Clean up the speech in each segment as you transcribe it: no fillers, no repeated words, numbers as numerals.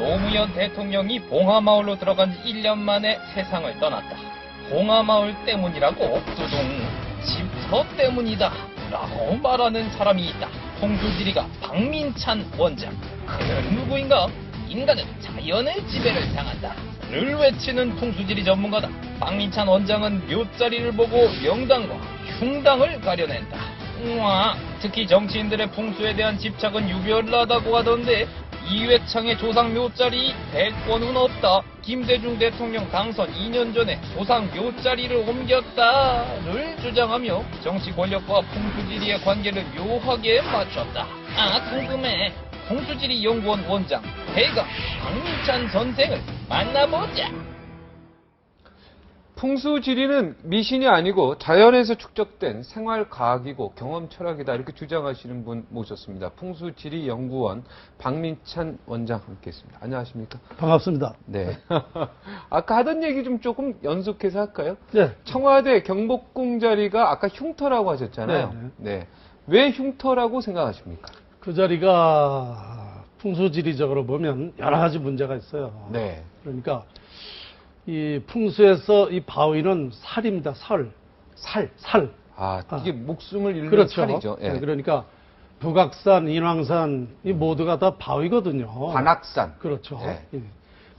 노무현 대통령이 봉하마을로 들어간 지 1년 만에 세상을 떠났다. 봉하마을 때문이라고 두둥 집터 때문이다 라고 말하는 사람이 있다. 풍수지리가 박민찬 원장. 그는 누구인가? 인간은 자연의 지배를 당한다 를 외치는 풍수지리 전문가다. 박민찬 원장은 묘자리를 보고 명당과 흉당을 가려낸다. 특히 정치인들의 풍수에 대한 집착은 유별나다고 하던데 이회창의 조상 묘자리 100번은 없다. 김대중 대통령 당선 2년 전에 조상 묘자리를 옮겼다를 주장하며 정치 권력과 풍수지리의 관계를 묘하게 맞췄다. 궁금해. 풍수지리 연구원 원장 대가 박민찬 선생을 만나보자. 풍수지리는 미신이 아니고 자연에서 축적된 생활과학이고 경험 철학이다 이렇게 주장하시는 분 모셨습니다. 풍수지리 연구원 박민찬 원장 함께했습니다. 안녕하십니까? 반갑습니다. 네. 아까 하던 얘기 좀 조금 연속해서 할까요? 네. 청와대 경복궁 자리가 아까 흉터라고 하셨잖아요. 네. 왜 흉터라고 생각하십니까? 그 자리가 풍수지리적으로 보면 여러 가지 문제가 있어요. 네. 그러니까 이 풍수에서 이 바위는 살입니다. 살. 이게 목숨을 잃는 그렇죠. 살이죠. 예. 네, 그러니까 북악산, 인왕산 이 모두가 다 바위거든요. 관악산. 그렇죠. 네. 예.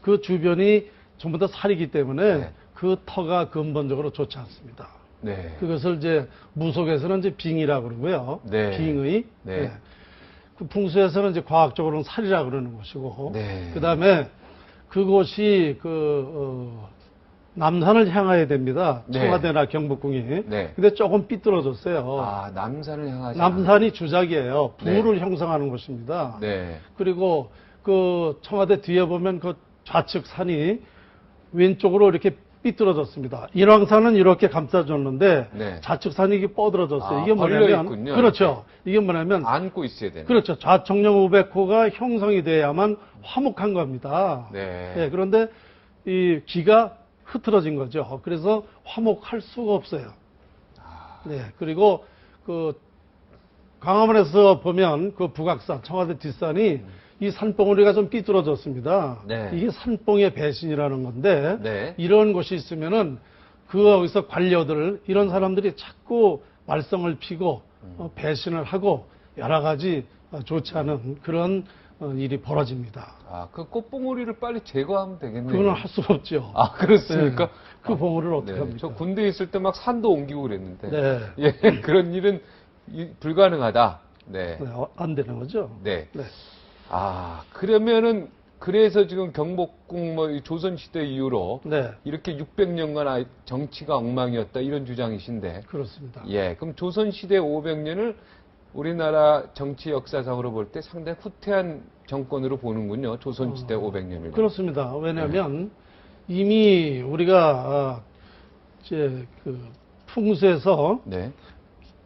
그 주변이 전부 다 살이기 때문에 네. 그 터가 근본적으로 좋지 않습니다. 네. 그것을 이제 무속에서는 이제 빙이라고 그러고요. 네. 빙의. 네. 네. 그 풍수에서는 이제 과학적으로는 살이라고 그러는 것이고. 네. 그 다음에 그곳이 남산을 향해야 됩니다. 네. 청와대나 경복궁이. 네. 근데 조금 삐뚤어졌어요. 남산을 향하지. 남산이 주작이에요. 부를 네. 형성하는 곳입니다. 네. 그리고 그 청와대 뒤에 보면 그 좌측 산이 왼쪽으로 이렇게 삐뚤어졌습니다. 인왕산은 이렇게 감싸줬는데 네. 좌측 산이 이게 뻗어졌어요. 이게 벌려 뭐냐면 있군요. 그렇죠. 이게 뭐냐면 안고 있어야 되는. 그렇죠. 좌청령 우백호가 형성이 돼야만 화목한 겁니다. 네. 네, 그런데 이 기가 흐트러진 거죠. 그래서 화목할 수가 없어요. 네, 그리고 그 광화문에서 보면 그 북악산, 청와대 뒷산이 이 산봉우리가 좀 삐뚤어졌습니다. 네. 이게 산봉의 배신이라는 건데 네. 이런 곳이 있으면은 거기서 관료들 이런 사람들이 자꾸 말썽을 피고 배신을 하고 여러 가지 좋지 않은 그런 일이 벌어집니다. 그 꽃봉오리를 빨리 제거하면 되겠네요. 그거는 할 수 없죠. 그렇습니까? 네. 그 봉우리를 어떻게 네. 합니까? 저 군대에 있을 때 막 산도 옮기고 그랬는데. 네. 예, 그런 일은 불가능하다. 네. 네, 안 되는 거죠. 네. 네. 그러면은 그래서 지금 경복궁 조선시대 이후로 네. 이렇게 600년간 정치가 엉망이었다 이런 주장이신데. 그렇습니다. 예, 그럼 조선시대 500년을 우리나라 정치 역사상으로 볼 때 상당히 후퇴한 정권으로 보는군요. 조선시대 500년을. 그렇습니다. 왜냐하면 이미 우리가 이제 그 풍수에서 네.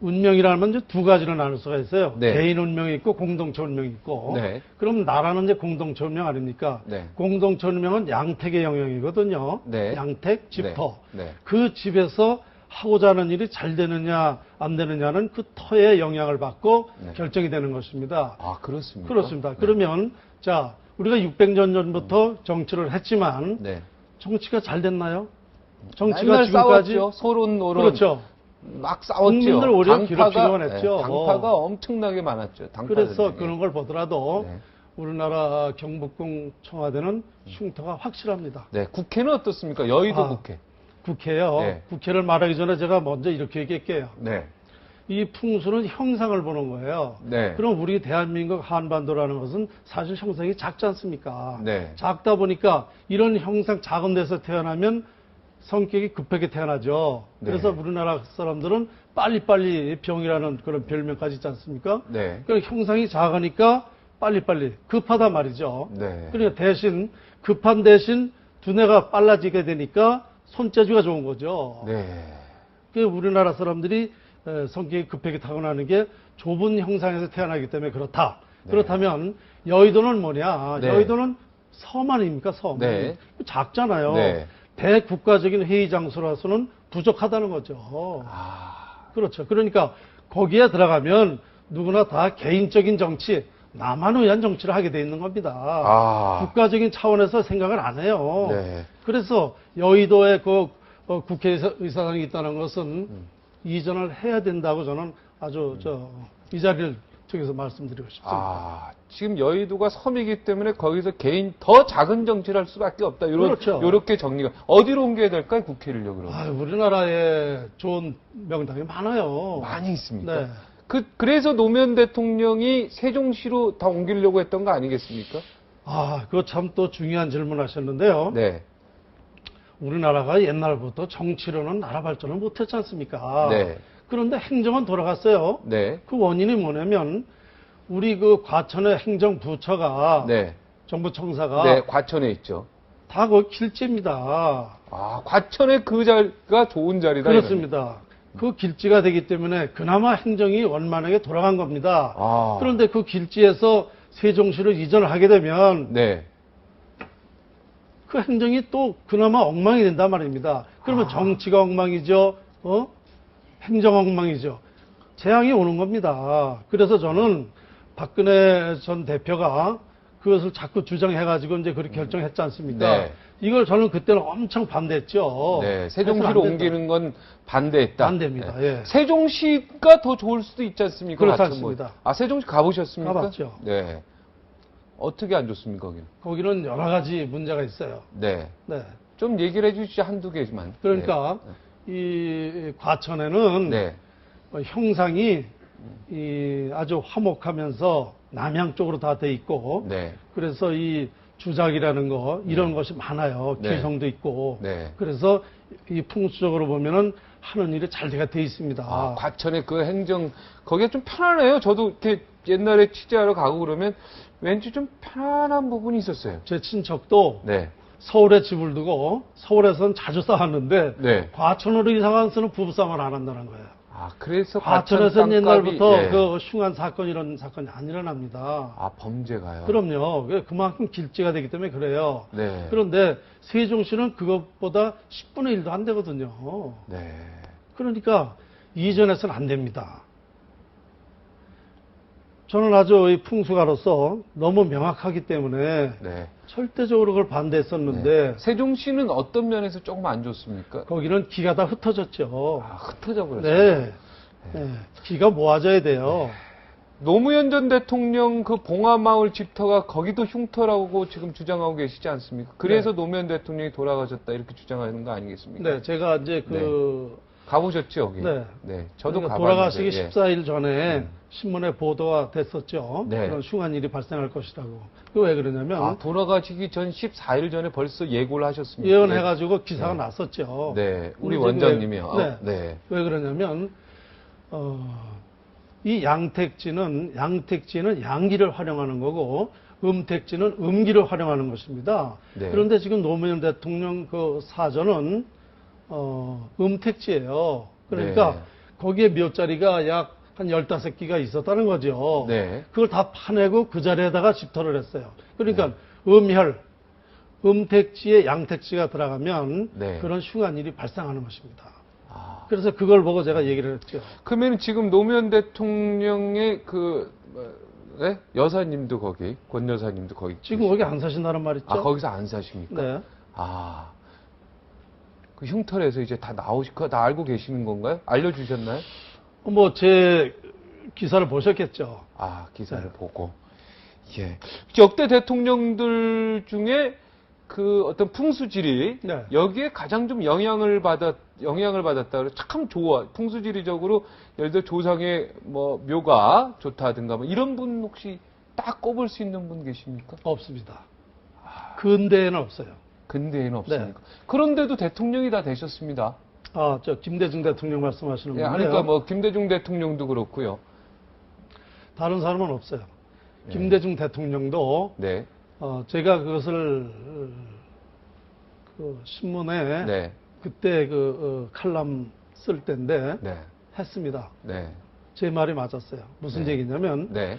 운명이라면 이제 두 가지로 나눌 수가 있어요. 네. 개인 운명이 있고 공동체 운명이 있고. 네. 그럼 나라는 이제 공동체 운명 아닙니까? 네. 공동체 운명은 양택의 영역이거든요. 네. 양택, 집터. 네. 네. 그 집에서 하고자 하는 일이 잘 되느냐 안 되느냐는 그 터의 영향을 받고 네. 결정이 되는 것입니다. 그렇습니까? 그렇습니다. 네. 그러면 자 우리가 600년 전부터 정치를 했지만 네. 정치가 잘 됐나요? 정치가 맨날 지금까지 싸웠죠. 소론 노론. 그렇죠. 막 싸웠죠. 국민들 오히려 기록지기만 했죠. 네, 당파가 엄청나게 많았죠. 그래서 그런 걸 보더라도 네. 우리나라 경복궁 청와대는 흉터가 확실합니다. 네, 국회는 어떻습니까? 여의도 국회. 국회요. 네. 국회를 말하기 전에 제가 먼저 이렇게 얘기할게요. 네. 이 풍수는 형상을 보는 거예요. 네. 그럼 우리 대한민국 한반도라는 것은 사실 형상이 작지 않습니까? 네. 작다 보니까 이런 형상 작은 데서 태어나면 성격이 급하게 태어나죠. 네. 그래서 우리나라 사람들은 빨리빨리 병이라는 그런 별명까지 있지 않습니까? 네. 그러니까 형상이 작으니까 빨리빨리 급하다 말이죠. 네. 그러니까 대신 급한 대신 두뇌가 빨라지게 되니까 손재주가 좋은 거죠. 네. 그 우리나라 사람들이 성격이 급하게 타고나는 게 좁은 형상에서 태어나기 때문에 그렇다. 네. 그렇다면 여의도는 뭐냐? 네. 여의도는 섬 아닙니까? 섬. 네. 작잖아요. 네. 대국가적인 회의 장소라서는 부족하다는 거죠. 아. 그렇죠. 그러니까 거기에 들어가면 누구나 다 개인적인 정치, 나만 의한 정치를 하게 돼 있는 겁니다. 아. 국가적인 차원에서 생각을 안 해요. 네. 그래서 여의도에 그 국회의사당이 있다는 것은 이전을 해야 된다고 저는 아주 이 자리를 통해서 말씀드리고 싶습니다. 아, 지금 여의도가 섬이기 때문에 거기서 개인 더 작은 정치를 할 수밖에 없다. 그렇죠. 요렇게 정리가. 어디로 옮겨야 될까요? 국회를요, 그러면? 우리나라에 좋은 명당이 많아요. 많이 있습니까? 네. 그래서 노무현 대통령이 세종시로 다 옮기려고 했던 거 아니겠습니까? 그거 참 또 중요한 질문 하셨는데요. 네. 우리나라가 옛날부터 정치로는 나라 발전을 못했지 않습니까? 네. 그런데 행정은 돌아갔어요. 네. 그 원인이 뭐냐면 우리 그 과천의 행정부처가 네. 정부청사가 네, 과천에 있죠. 다 그 길지입니다. 아, 과천에 그 자리가 좋은 자리다. 그렇습니다. 그 길지가 되기 때문에 그나마 행정이 원만하게 돌아간 겁니다. 아. 그런데 그 길지에서 세종시로 이전을 하게 되면 네. 그 행정이 또 그나마 엉망이 된단 말입니다. 그러면 정치가 엉망이죠. 행정 엉망이죠. 재앙이 오는 겁니다. 그래서 저는 박근혜 전 대표가 그것을 자꾸 주장해가지고 이제 그렇게 결정했지 않습니까? 네. 이걸 저는 그때는 엄청 반대했죠. 네, 세종시로 옮기는 건 반대했다. 반대입니다. 네. 예. 세종시가 더 좋을 수도 있지 않습니까? 그렇지 같은 않습니다. 세종시 가보셨습니까? 가봤죠. 네. 어떻게 안 좋습니까, 거기는? 거기는 여러 가지 문제가 있어요. 네. 네. 좀 얘기를 해주시죠, 한두 개만. 그러니까 이 과천에는 네. 형상이 아주 화목하면서 남향 쪽으로 다 돼 있고 네. 그래서 이 주작이라는 거 이런 것이 많아요. 네. 개성도 있고 네. 그래서 이 풍수적으로 보면은 하는 일이 잘 돼 있습니다. 과천의 그 행정, 거기가 좀 편하네요. 저도 이렇게 옛날에 취재하러 가고 그러면 왠지 좀 편안한 부분이 있었어요. 제 친척도 네. 서울에 집을 두고 서울에서는 자주 싸웠는데 네. 과천으로 이사 가서는 부부싸움을 안 한다는 거예요. 그래서 과천에서는 과천 땅값이, 옛날부터 예. 그 흉한 사건 이런 사건이 안 일어납니다. 범죄가요? 그럼요. 그만큼 길지가 되기 때문에 그래요. 네. 그런데 세종시는 그것보다 10분의 1도 안 되거든요. 네. 그러니까 이전해서는 안 됩니다. 저는 아주 이 풍수가로서 너무 명확하기 때문에 네. 절대적으로 그걸 반대했었는데 세종시는 어떤 면에서 조금 안 좋습니까? 거기는 기가 다 흩어졌죠. 흩어져 버렸어요. 네. 네. 기가 모아져야 돼요. 노무현 전 대통령 그 봉화마을 집터가 거기도 흉터라고 지금 주장하고 계시지 않습니까? 그래서 네. 노무현 대통령이 돌아가셨다 이렇게 주장하는 거 아니겠습니까? 네, 제가 이제 가보셨죠, 여기? 네. 저도 그러니까 가봤는데. 돌아가시기 예. 14일 전에 신문에 보도가 됐었죠. 네. 그런 흉한 일이 발생할 것이라고. 그 왜 그러냐면 돌아가시기 전 14일 전에 벌써 예고를 하셨습니다. 예언해가지고 기사가 났었죠. 네, 우리 지금 원장님이요. 네. 왜 그러냐면 이 양택지는 양기를 활용하는 거고 음택지는 음기를 활용하는 것입니다. 네. 그런데 지금 노무현 대통령 그 사전은 음택지예요. 그러니까 네. 거기에 묘자리가 약 한 15기가 있었다는 거죠. 네. 그걸 다 파내고 그 자리에다가 집터를 했어요. 그러니까 음혈, 음택지에 양택지가 들어가면 네. 그런 흉한 일이 발생하는 것입니다. 그래서 그걸 보고 제가 얘기를 했죠. 그러면 지금 노무현 대통령의 여사님도 거기, 권 여사님도 거기. 지금 거기 안 사신다는 말 있죠? 거기서 안 사십니까? 네. 그 흉터에서 이제 다 다 알고 계시는 건가요? 알려주셨나요? 제 기사를 보셨겠죠. 기사를 네. 보고. 예. 역대 대통령들 중에 그 어떤 풍수지리, 네. 여기에 가장 좀 영향을 받았다. 그래 참 좋아. 풍수지리적으로 예를 들어 조상의 묘가 좋다든가 이런 분 혹시 딱 꼽을 수 있는 분 계십니까? 없습니다. 근대에는 없어요. 근대에는 없습니까? 네. 그런데도 대통령이 다 되셨습니다. 김대중 대통령 말씀하시는 예, 분이에요. 그러니까 김대중 대통령도 그렇고요. 다른 사람은 없어요. 네. 김대중 대통령도 네. 제가 그것을 그 신문에 네. 그때 칼럼 쓸 때인데 네. 했습니다. 네. 제 말이 맞았어요. 무슨 네. 얘기냐면 네.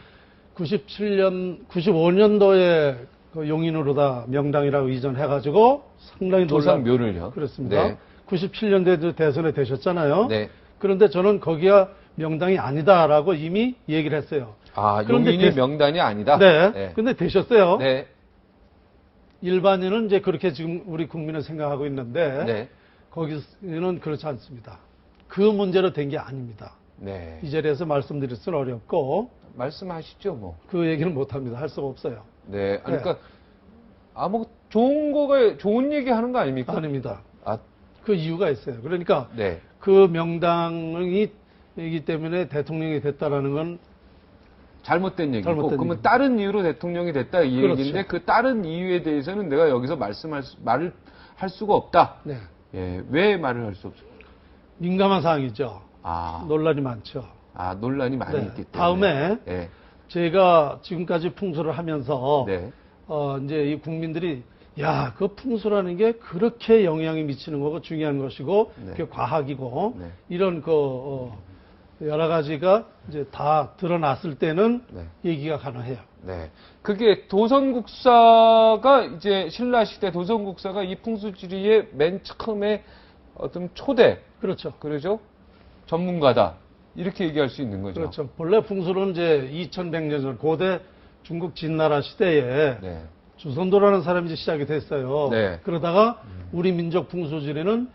95년도에 그 용인으로 다 명당이라고 이전해가지고 상당히 조상 놀란 묘를요. 그렇습니다. 네. 97년도에도 대선에 되셨잖아요. 네. 그런데 저는 거기가 명당이 아니다라고 이미 얘기를 했어요. 아, 그런데 용인이 명단이 아니다? 네. 네. 근데 되셨어요. 네. 일반인은 이제 그렇게 지금 우리 국민은 생각하고 있는데 네. 거기는 그렇지 않습니다. 그 문제로 된 게 아닙니다. 네. 이 자리에서 말씀드릴 수는 어렵고 말씀하시죠, 뭐. 그 얘기는 못합니다. 할 수가 없어요. 네. 그러니까, 뭐, 좋은 얘기 하는 거 아닙니까? 아닙니다. 아, 그 이유가 있어요. 그러니까 네. 그 명당이기 때문에 대통령이 됐다라는 건 잘못된 얘기고, 잘못된 그러면 얘기. 다른 이유로 대통령이 됐다 이 그렇죠. 얘기인데, 그 다른 이유에 대해서는 내가 여기서 말을 할 수가 없다. 네. 예, 왜 말을 할 수 없습니까? 민감한 사항이죠. 아, 논란이 많죠. 논란이 많이 네. 있기 때문에. 다음에 예, 제가 지금까지 풍수를 하면서 네. 이제 이 국민들이 야, 그 풍수라는 게 그렇게 영향이 미치는 거고 중요한 것이고 네. 그게 과학이고 네. 이런 여러 가지가 이제 다 드러났을 때는 네. 얘기가 가능해요. 네. 그게 도선국사가 이제 신라시대 도선국사가 이 풍수지리의 맨 처음에 어떤 초대, 그렇죠. 그러죠? 전문가다. 이렇게 얘기할 수 있는 거죠. 그렇죠. 본래 풍수는 이제 2100년 전 고대 중국 진나라 시대에 네. 주선도라는 사람이 이제 시작이 됐어요. 네. 그러다가 우리 민족 풍수지리는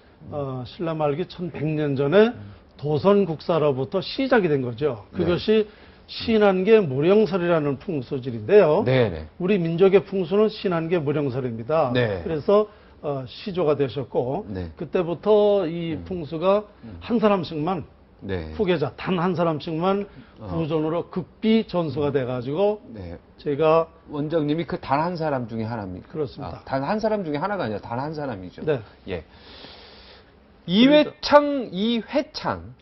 신라 말기 1100년 전에 도선국사로부터 시작이 된 거죠. 그것이 신한계 무령설이라는 풍수지리인데요. 네네. 우리 민족의 풍수는 신한계 무령설입니다. 네. 그래서 시조가 되셨고 네. 그때부터 이 풍수가 한 사람씩만 네. 후계자 단 한 사람씩만 부존으로 극비 전수가 돼가지고 네. 제가 원장님이 그 단 한 사람 중에 하나입니까? 그렇습니다. 단 한 사람 중에 하나가 아니라 단 한 사람이죠. 네. 예. 이회창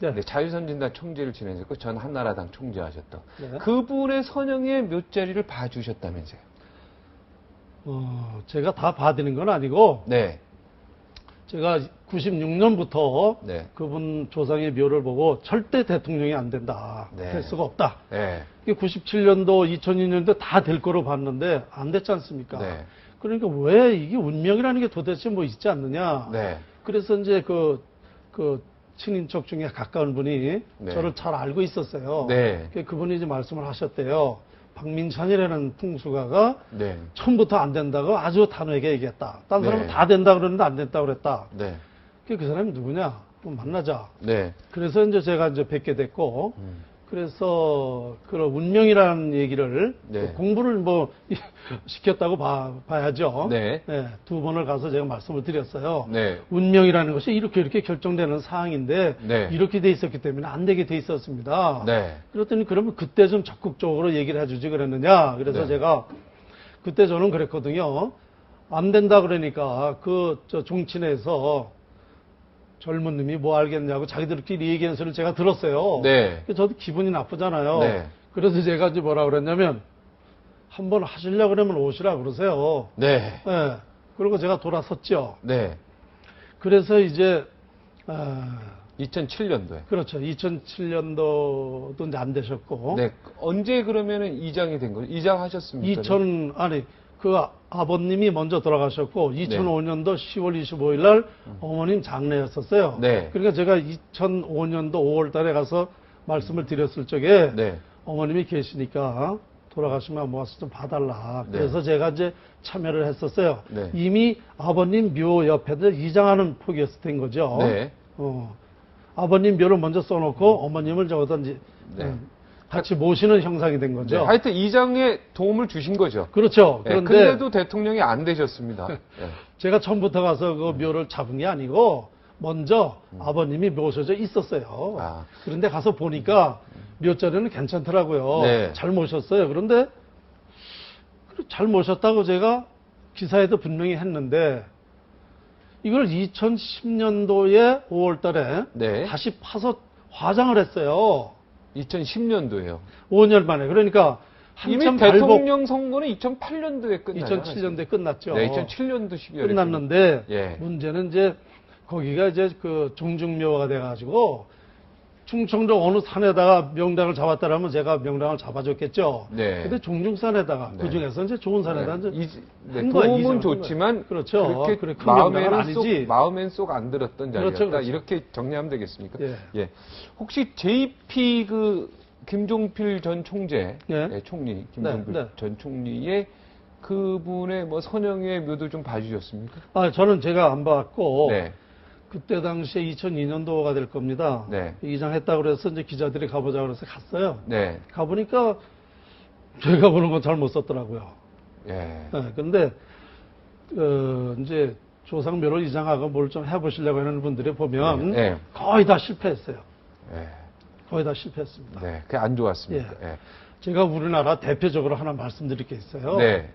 네. 네, 자유선진당 총재를 지내셨고 전 한나라당 총재하셨던 네. 그분의 선영의 묘자리를 봐주셨다면서요? 제가 다 봐드린 건 아니고 네. 제가 96년부터 네. 그분 조상의 묘를 보고 절대 대통령이 안 된다. 네. 될 수가 없다. 네. 97년도, 2002년도 다 될 거로 봤는데 안 됐지 않습니까? 네. 그러니까 왜 이게 운명이라는 게 도대체 뭐 있지 않느냐. 네. 그래서 이제 그 친인척 중에 가까운 분이 네. 저를 잘 알고 있었어요. 네. 그분이 이제 말씀을 하셨대요. 박민찬이라는 풍수가가 네. 처음부터 안 된다고 아주 단호하게 얘기했다. 딴 사람은 네. 다 된다 그러는데 안 된다 그랬다. 네. 그 사람이 누구냐? 좀 만나자. 네. 그래서 이제 제가 이제 뵙게 됐고, 그래서 그런 운명이라는 얘기를 네. 공부를 뭐 시켰다고 봐야죠. 네. 두 번을 가서 제가 말씀을 드렸어요. 네. 운명이라는 것이 이렇게 결정되는 사항인데 네. 이렇게 돼 있었기 때문에 안 되게 돼 있었습니다. 네. 그랬더니 그러면 그때 좀 적극적으로 얘기를 해주지 그랬느냐. 그래서 네. 제가 그때 저는 그랬거든요. 안 된다 그러니까 저 종친에서 젊은 놈이 뭐 알겠냐고 자기들끼리 얘기하는 소리를 제가 들었어요. 네. 저도 기분이 나쁘잖아요. 네. 그래서 제가 이제 뭐라 그랬냐면 한번 하시려고 그러면 오시라 그러세요. 네. 네. 그리고 제가 돌아섰죠. 네. 그래서 이제 2007년도에. 그렇죠. 2007년도도 이제 안 되셨고 네. 언제 그러면은 이장이 된 거죠? 이장하셨습니까? 그 아버님이 먼저 돌아가셨고 2005년도 10월 25일 날 어머님 장례였었어요. 네. 그러니까 제가 2005년도 5월 달에 가서 말씀을 드렸을 적에 네. 어머님이 계시니까 돌아가시면 모아서 좀 봐달라. 네. 그래서 제가 이제 참여를 했었어요. 네. 이미 아버님 묘 옆에도 이장하는 폭이었을 된 거죠. 네. 아버님 묘를 먼저 써놓고 어머님을 저거다 이제 네. 같이 모시는 형상이 된 거죠. 네. 하여튼 이장에 도움을 주신 거죠. 그렇죠. 네. 그런데 근데도 대통령이 안 되셨습니다. 네. 제가 처음부터 가서 그 묘를 잡은 게 아니고 먼저 아버님이 모셔져 있었어요. 아. 그런데 가서 보니까 묘자리는 괜찮더라고요. 네. 잘 모셨어요. 그런데 잘 모셨다고 제가 기사에도 분명히 했는데 이걸 2010년도에 5월 달에 네. 다시 파서 화장을 했어요. 2010년도에요. 5년 만에. 그러니까 이미 한참 대통령 선거는 2008년도에 끝났죠. 2007년도에 끝났죠. 네, 2007년도 12월에 끝났는데 예. 문제는 이제 거기가 이제 그 종중묘가 돼가지고 충청도 어느 산에다가 명당을 잡았다라면 제가 명당을 잡아줬겠죠. 네. 근데 종중산에다가 네. 그 중에서 이제 좋은 산에다 이제 네, 한 거야, 도움은 이장한 좋지만 거야. 그렇죠. 그렇게 그래, 큰 명당은 아니지. 마음엔 쏙 안 들었던 자리였다. 그렇죠, 그렇죠. 이렇게 정리하면 되겠습니까? 예. 혹시 JP 그 김종필 전 총재, 예. 네, 총리, 김종필 네. 전 총리의 그분의 뭐 선영의 묘도 좀 봐주셨습니까? 저는 제가 안 봤고, 네. 그때 당시에 2002년도가 될 겁니다. 네. 이장했다고 그래서 이제 기자들이 가보자고 그래서 갔어요. 네. 가보니까 제가 보는 건 잘 못 썼더라고요. 예. 네, 근데, 이제 조상묘를 이장하고 뭘 좀 해보시려고 하는 분들이 보면 네. 거의 다 실패했어요. 예. 거의 다 실패했습니다. 네. 그게 안 좋았습니까? 예. 제가 우리나라 대표적으로 하나 말씀드릴 게 있어요. 네.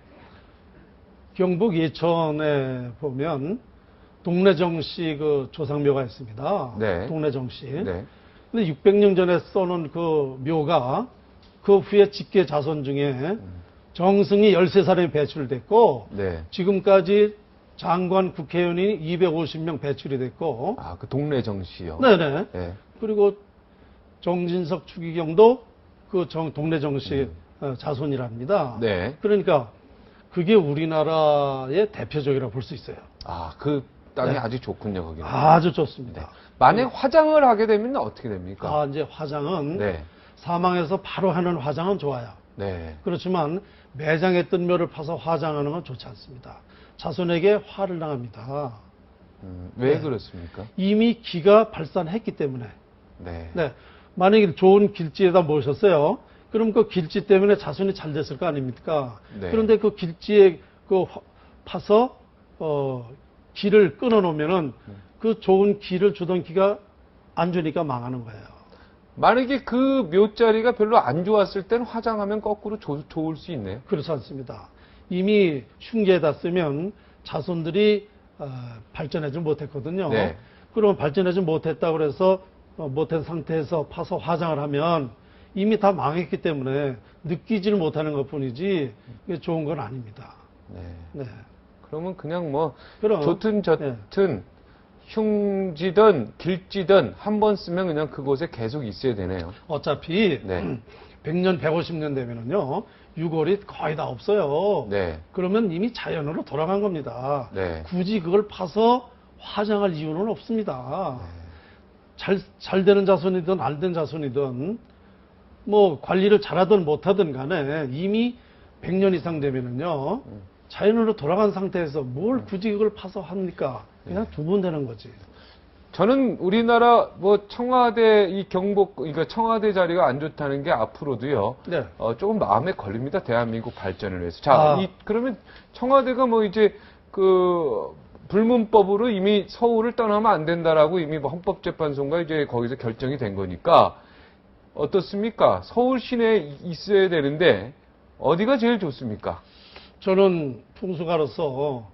경북 예천에 보면 동래정씨 그 조상묘가 있습니다. 네. 동래정씨. 네. 근데 600년 전에 써놓은 그 묘가 그 후에 직계 자손 중에 정승이 13사람이 배출됐고 네. 지금까지 장관 국회의원이 250명 배출이 됐고 아, 그 동네 정씨요. 네네. 예. 그리고 정진석 추기경도 그 동래정씨 자손이랍니다. 네. 그러니까 그게 우리나라의 대표적이라고 볼 수 있어요. 아, 그 땅이 네. 아주 좋군요, 거기는. 아주 좋습니다. 만약 화장을 하게 되면 어떻게 됩니까? 이제 화장은 네. 사망해서 바로 하는 화장은 좋아요. 네. 그렇지만 매장했던 묘를 파서 화장하는 건 좋지 않습니다. 자손에게 화를 당합니다. 왜 네. 그렇습니까? 이미 기가 발산했기 때문에. 네. 네. 만약에 좋은 길지에다 모셨어요. 그럼 그 길지 때문에 자손이 잘 됐을 거 아닙니까? 네. 그런데 그 길지에 파서 기를 끊어 놓으면은 그 좋은 기를 주던 기가 안 주니까 망하는 거예요. 만약에 그 묘자리가 별로 안 좋았을 땐 화장하면 거꾸로 좋을 수 있네요. 그렇지 않습니다. 이미 흉계에다 쓰면 자손들이 발전하지 못했거든요. 네. 그러면 발전하지 못했다고 그래서 못한 상태에서 파서 화장을 하면 이미 다 망했기 때문에 느끼지를 못하는 것뿐이지 이게 좋은 건 아닙니다. 네. 네. 그러면 그냥 뭐 그럼, 좋든 좋든 흉지든 길지든 한 번 쓰면 그냥 그곳에 계속 있어야 되네요. 어차피 네. 100년, 150년 되면은요 유골이 거의 다 없어요. 네. 그러면 이미 자연으로 돌아간 겁니다. 네. 굳이 그걸 파서 화장할 이유는 없습니다. 잘 되는 자손이든 안 된 자손이든 뭐 관리를 잘하든 못하든 간에 이미 100년 이상 되면은요 자연으로 돌아간 상태에서 뭘 굳이 그걸 파서 합니까? 그냥 두면 되는 거지. 저는 우리나라 뭐 청와대 이 경복 그러니까 청와대 자리가 안 좋다는 게 앞으로도요. 네. 조금 마음에 걸립니다. 대한민국 발전을 위해서. 자, 그러면 청와대가 뭐 이제 그 불문법으로 이미 서울을 떠나면 안 된다라고 이미 뭐 헌법재판소가 이제 거기서 결정이 된 거니까 어떻습니까? 서울 시내에 있어야 되는데 어디가 제일 좋습니까? 저는 풍수가로서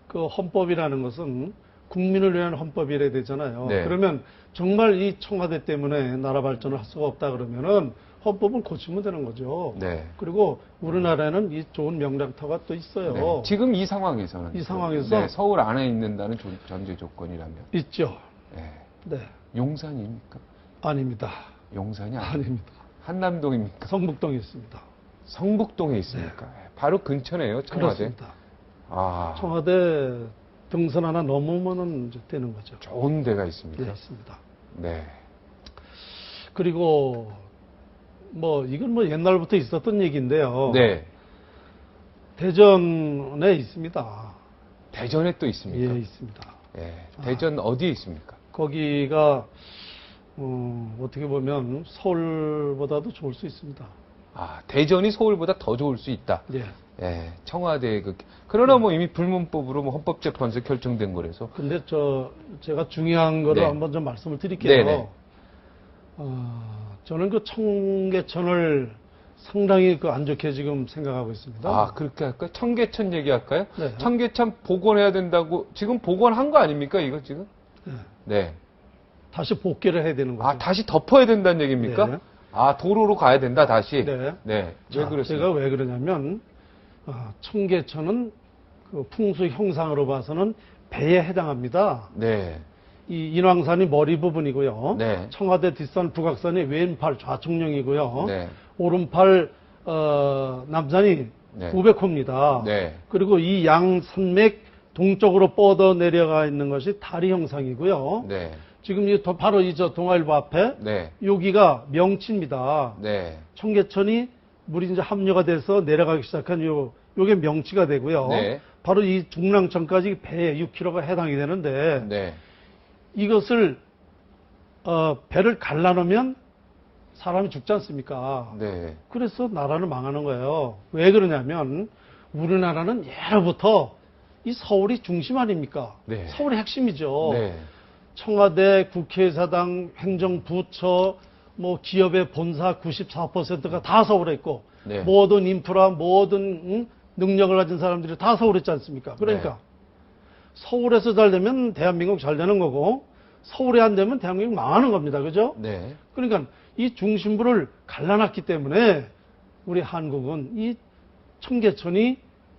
그 헌법이라는 것은 국민을 위한 헌법이래야 되잖아요. 네. 그러면 정말 이 청와대 때문에 나라 발전을 할 수가 없다 그러면은 헌법은 고치면 되는 거죠. 네. 그리고 우리나라에는 이 좋은 명장터가 또 있어요. 네. 지금 이 상황에서는 이 상황에서 네, 서울 안에 있는다는 전제 조건이라면 있죠. 네. 네. 용산입니까? 아닙니다. 용산이 아닙니다. 한남동입니까? 성북동에 있습니다. 성북동에 있습니까? 바로 근처네요, 청와대. 그렇습니다. 아, 청와대 등선 하나 넘으면은 이제 되는 거죠. 좋은 데가 있습니까? 네, 있습니다. 네. 그리고 뭐 이건 뭐 옛날부터 있었던 얘기인데요. 네. 대전에 있습니다. 대전에 또 있습니까? 예, 있습니다. 예. 대전 어디에 있습니까? 거기가 어떻게 보면 서울보다도 좋을 수 있습니다. 아, 대전이 서울보다 더 좋을 수 있다. 예. 예. 청와대 그러나 뭐 이미 불문법으로 뭐 헌법재판소 결정된 거라서. 근데 제가 중요한 거를 네. 한번 좀 말씀을 드릴게요. 네네. 저는 그 청계천을 상당히 안 좋게 지금 생각하고 있습니다. 아, 그렇게 할까요? 청계천 얘기할까요? 네. 청계천 복원해야 된다고 지금 복원한 거 아닙니까? 이거 지금? 네. 네. 다시 복귀를 해야 되는 거죠. 아, 다시 덮어야 된다는 얘기입니까? 네. 아, 도로로 가야 된다, 다시? 네. 네. 자, 왜 그렇습니까? 제가 왜 그러냐면 청계천은 그 풍수 형상으로 봐서는 배에 해당합니다. 네. 이 인왕산이 머리 부분이고요. 네. 청와대 뒷산 북악산이 왼팔 좌측령이고요. 네. 오른팔 남산이 네. 900호입니다. 네. 그리고 이 양 산맥 동쪽으로 뻗어 내려가 있는 것이 다리 형상이고요. 네. 지금 바로 저 동아일보 앞에 네. 여기가 명치입니다. 네. 청계천이 물이 이제 합류가 돼서 내려가기 시작한 요게 명치가 되고요. 네. 바로 이 중랑천까지 배 6km가 해당이 되는데 네. 이것을 배를 갈라놓으면 사람이 죽지 않습니까? 네. 그래서 나라는 망하는 거예요. 왜 그러냐면 우리나라는 예로부터 이 서울이 중심 아닙니까? 네. 서울이 핵심이죠. 네. 청와대, 국회의사당, 행정부처, 뭐 기업의 본사 94%가 다 서울에 있고 네. 모든 인프라, 모든 능력을 가진 사람들이 다 서울에 있지 않습니까? 그러니까 네. 서울에서 잘 되면 대한민국 잘 되는 거고 서울에 안 되면 대한민국 망하는 겁니다. 그죠? 네. 그러니까 이 중심부를 갈라놨기 때문에 우리 한국은 이 청계천이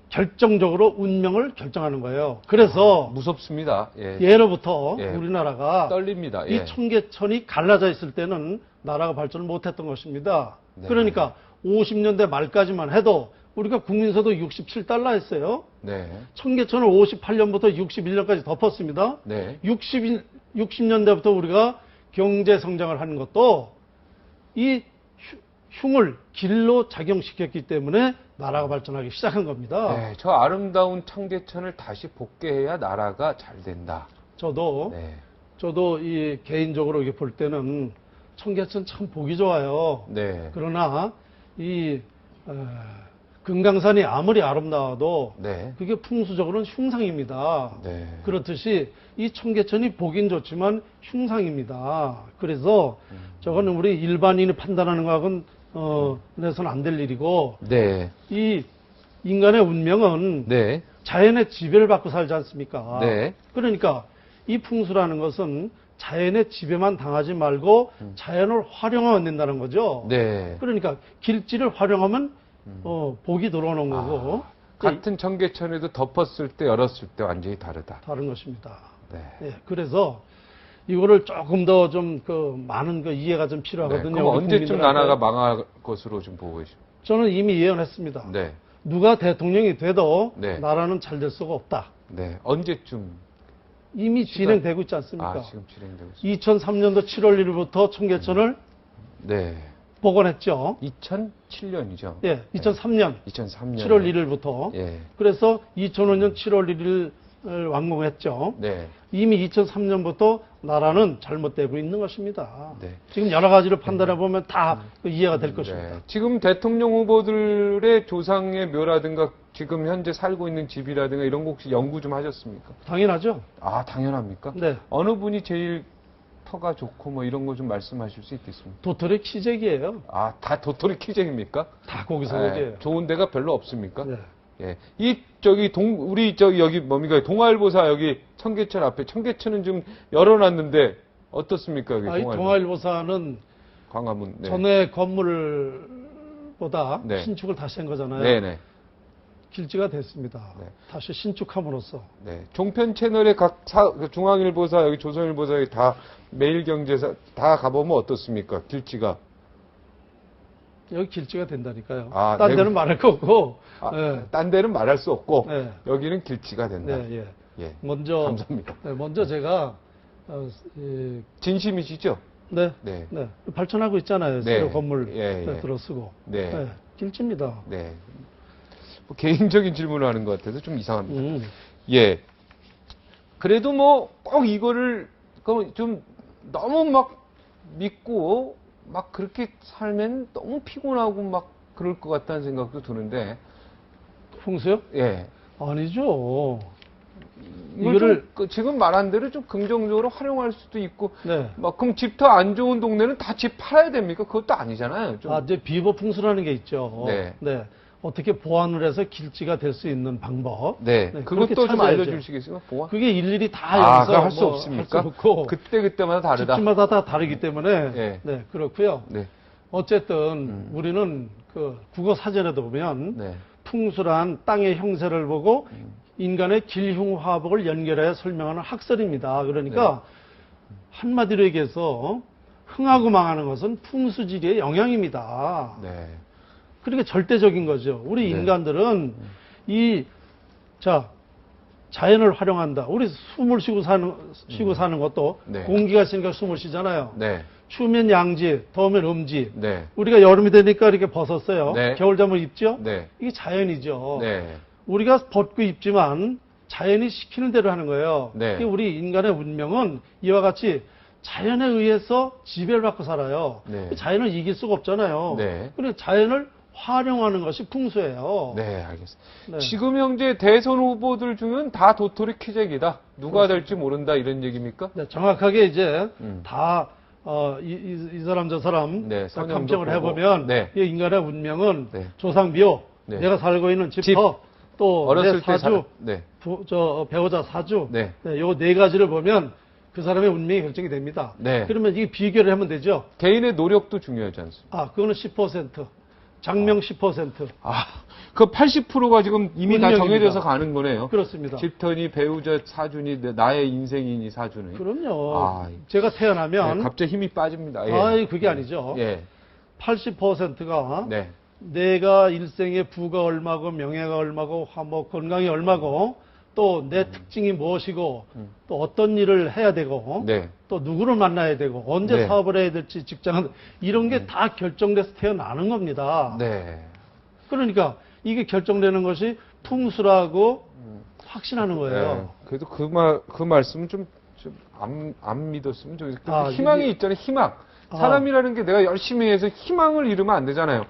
결정적으로 운명을 결정하는 거예요. 그래서 무섭습니다. 예. 예로부터 예. 우리나라가 떨립니다. 예. 이 청계천이 갈라져 있을 때는 나라가 발전을 못했던 것입니다. 네. 그러니까 50년대 말까지만 해도 우리가 국민소득 67달러였어요. 네. 청계천을 58년부터 61년까지 덮었습니다. 네. 60년대부터 우리가 경제 성장을 하는 것도 이 흉을 길로 작용시켰기 때문에 나라가 발전하기 시작한 겁니다. 네. 저 아름다운 청계천을 다시 복개해야 나라가 잘 된다. 저도 이 개인적으로 이렇게 볼 때는 청계천 참 보기 좋아요. 네. 그러나 이 금강산이 아무리 아름다워도 네. 그게 풍수적으로는 흉상입니다. 네. 그렇듯이 이 청계천이 보긴 좋지만 흉상입니다. 그래서 저거는 우리 일반인이 판단하는 거하고는 내서는 안 될 일이고 네. 이 인간의 운명은 네. 자연의 지배를 받고 살지 않습니까? 네. 그러니까 이 풍수라는 것은 자연의 지배만 당하지 말고 자연을 활용하면 된다는 거죠. 네. 그러니까 길지를 활용하면 복이 들어오는 거고 같은 청계천에도 덮었을 때 열었을 때 완전히 다르다. 다른 것입니다. 네. 예, 그래서 이거를 조금 더 좀 많은 이해가 좀 네. 필요하거든요. 그럼 우리 언제쯤 국민들한테. 나라가 망할 것으로 좀 보고 계십니까? 저는 이미 예언했습니다. 네. 누가 대통령이 돼도 네. 나라는 잘 될 수가 없다. 네. 언제쯤? 이미 진행되고 있지 않습니까? 아, 지금 진행되고 있습니다. 2003년도 7월 1일부터 청계천을 네. 복원했죠. 2007년이죠. 예, 2003년 2003년. 7월 1일부터. 예. 그래서 2005년 7월 1일을 완공했죠. 네. 이미 2003년부터 나라는 잘못되고 있는 것입니다. 네. 지금 여러 가지를 판단해 보면 다 이해가 될 것입니다. 네. 지금 대통령 후보들의 조상의 묘라든가 지금 현재 살고 있는 집이라든가 이런 거 혹시 연구 좀 하셨습니까? 당연하죠. 아, 당연합니까? 네. 어느 분이 제일 터가 좋고 뭐 이런 거 좀 말씀하실 수 있겠습니까? 도토리 키재기예요. 아, 다 도토리 키재입니까? 다 거기서 네. 거기에요. 좋은 데가 별로 없습니까? 네. 예. 우리 여기 뭡니까? 동아일보사 여기 청계천 앞에 청계천은 좀 열어놨는데 어떻습니까? 여기 동아일보사는 광화문. 네. 전에 건물보다 네. 신축을 다시 한 거잖아요. 네네. 길지가 됐습니다. 네. 다시 신축함으로써. 네. 종편 채널에 중앙일보사, 여기 조선일보사, 여기 다 매일경제사 다 가보면 어떻습니까? 길지가. 여기 길지가 된다니까요. 아, 딴 네. 데는 말할 거 없고. 아, 네. 딴 데는 말할 수 없고 네. 여기는 길지가 된다. 네, 예. 예. 먼저 감사합니다. 네, 먼저 제가 진심이시죠? 네, 네. 네, 발전하고 있잖아요. 네. 새로 건물 예, 예. 들어쓰고. 네. 길집니다. 네. 뭐 개인적인 질문을 하는 것 같아서 좀 이상합니다. 예. 그래도 뭐 꼭 이거를 좀 너무 막 믿고 막 그렇게 살면 너무 피곤하고 막 그럴 것 같다는 생각도 드는데. 풍수요? 예. 아니죠. 이거를 지금 말한 대로 좀 긍정적으로 활용할 수도 있고. 네. 막 그럼 집 더 안 좋은 동네는 다 집 팔아야 됩니까? 그것도 아니잖아요. 좀. 이제 비보 풍수라는 게 있죠. 네. 네. 어떻게 보완을 해서 길지가 될 수 있는 방법. 네. 네, 그것도 그렇게 좀 찾아야죠. 알려주시겠어요? 보완? 그게 일일이 다 아, 여기서 그걸 할 수 뭐 없습니까? 할수 없고 그때마다 다르다. 집집마다 다 다르기 때문에 예. 네, 그렇고요. 네. 어쨌든 우리는 그 국어 사전에도 보면 네. 풍수란 땅의 형세를 보고 인간의 길흉화복을 연결해 설명하는 학설입니다. 그러니까 한마디로 얘기해서 흥하고 망하는 것은 풍수지리의 영향입니다. 네. 그러니까 절대적인 거죠. 우리 네. 인간들은 자연을 활용한다. 우리 숨을 쉬고 사는 것도 네. 공기가 있으니까 숨을 쉬잖아요. 네. 추우면 양지, 더우면 음지. 네. 우리가 여름이 되니까 이렇게 벗었어요. 네. 겨울 잠을 입죠? 네. 이게 자연이죠. 네. 우리가 벗고 입지만 자연이 시키는 대로 하는 거예요. 네. 우리 인간의 운명은 이와 같이 자연에 의해서 지배를 받고 살아요. 네. 자연을 이길 수가 없잖아요. 네. 그래서 자연을 활용하는 것이 풍수예요. 네, 알겠습니다. 네. 지금 현재 대선 후보들 중은 다 도토리 키재기다. 누가 될지 모른다 이런 얘기입니까? 네, 정확하게 이제 음. 다 이 사람 저 사람 네, 다 성향도 감정을 보고. 해보면 네. 이 인간의 운명은 네. 조상비호, 네. 내가 살고 있는 집. 집터, 또 내 어렸을 때 사주, 네. 배우자 사주, 네. 요 네 가지를 보면 그 사람의 운명이 결정이 됩니다. 네. 그러면 이게 비교를 하면 되죠. 개인의 노력도 중요하지 않습니까? 그거는 10%, 장명 10%. 그 80%가 지금 이미 다 운명입니다. 정해져서 가는 거네요. 그렇습니다. 집터니 배우자 사주니 나의 인생이니 사주니. 그럼요. 제가 태어나면 네, 갑자기 힘이 빠집니다. 예. 그게 아니죠. 예. 80%가 네. 내가 일생의 부가 얼마고 명예가 얼마고 화목 건강이 얼마고 또 내 특징이 무엇이고 또 어떤 일을 해야 되고 네. 또 누구를 만나야 되고 언제 네. 사업을 해야 될지 직장은 이런 게 다 결정돼서 태어나는 겁니다. 네. 그러니까 이게 결정되는 것이 풍수라고 확신하는 거예요. 네. 그래도 그 말씀은 좀 안 믿었으면 좋겠어요. 희망이 이게- 있잖아요, 희망. 사람이라는 게 내가 열심히 해서 희망을 잃으면 안 되잖아요.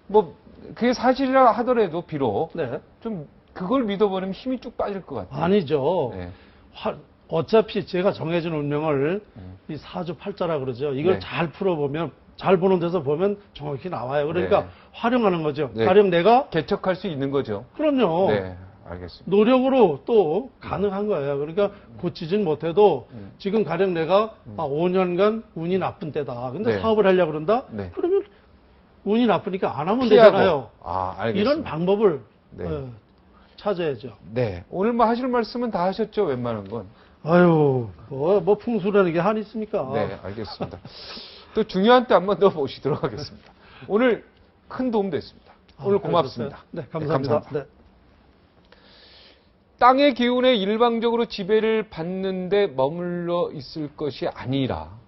뭐, 그게 사실이라 하더라도 비록 네. 좀 그걸 믿어버리면 힘이 쭉 빠질 것 같아요. 아니죠. 네. 어차피 제가 정해준 운명을 이 사주 팔자라 그러죠. 이걸 네. 잘 풀어보면, 잘 보는 데서 보면 정확히 나와요. 그러니까 네. 활용하는 거죠. 네. 가령 내가, 개척할 수 있는 거죠. 그럼요. 네, 알겠습니다. 노력으로 또 가능한 거예요. 그러니까 고치진 못해도 지금 가령 내가 5년간 운이 나쁜 때다. 근데 네. 사업을 하려고 그런다? 네. 그러면 운이 나쁘니까 안 하면 피하고. 되잖아요. 알겠습니다. 이런 방법을 네. 찾아야죠. 네. 오늘 뭐 하실 말씀은 다 하셨죠, 웬만한 건. 아유, 뭐 풍수라는 게 한이 있습니까? 네, 알겠습니다. 또 중요한 때 한 번 더 모시도록 하겠습니다. 오늘 큰 도움 됐습니다. 오늘 고맙습니다. 네, 감사합니다. 네. 땅의 기운에 일방적으로 지배를 받는데 머물러 있을 것이 아니라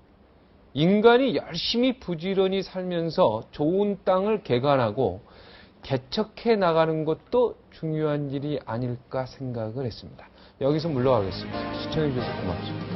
인간이 열심히 부지런히 살면서 좋은 땅을 개간하고 개척해 나가는 것도 중요한 일이 아닐까 생각을 했습니다. 여기서 물러가겠습니다. 시청해 주셔서 고맙습니다.